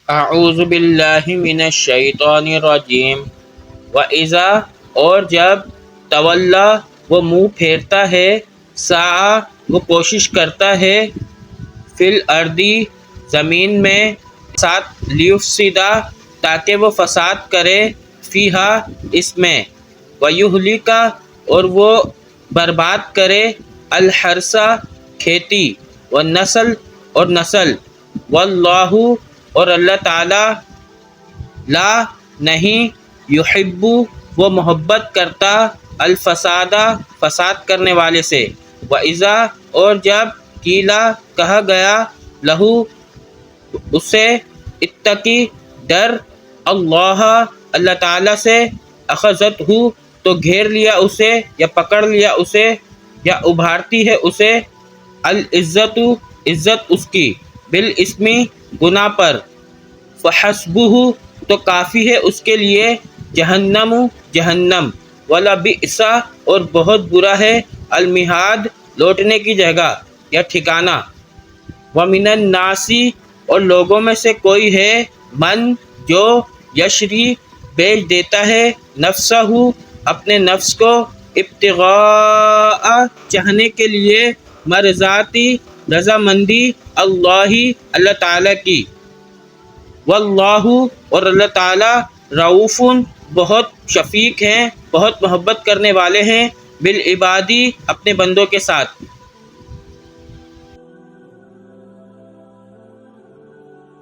اعوذ باللہ من الشیطان الرجیم وَإِذَا اور جب تولا وہ منہ پھیرتا ہے، سعی وہ کوشش کرتا ہے، فی الارضی زمین میں، ساتھ لیفسدا تاکہ وہ فساد کرے، فیہا اس میں، ویہلک اور وہ برباد کرے، الحرث کھیتی، والنسل اور نسل، واللہ اور اللہ تعالی، لا نہیں، یحب وہ محبت کرتا، الفساد فساد کرنے والے سے، وَإِذَا اور جب قیلا کہا گیا، لہو اسے، اتقی ڈر، اللہ اللہ تعالیٰ سے، اخذتہ تو گھیر لیا اسے یا پکڑ لیا اسے یا ابھارتی ہے اسے، العزت عزت اس کی، بالاسم گناہ پر، فحسبہ تو کافی ہے اس کے لیے، جہنم جہنم، ولبئس اور بہت برا ہے، المہاد لوٹنے کی جگہ یا ٹھکانہ، ومن الناس اور لوگوں میں سے کوئی ہے، من جو یشری بیچ دیتا ہے، نفسہ اپنے نفس کو، ابتغاء چاہنے کے لیے، مرضاتی رضامندی، اللہ اللہ تعالیٰ کی، واللہ اور اللہ تعالیٰ، رؤوف بہت شفیق ہیں، بہت محبت کرنے والے ہیں، بالعبادی اپنے بندوں کے ساتھ۔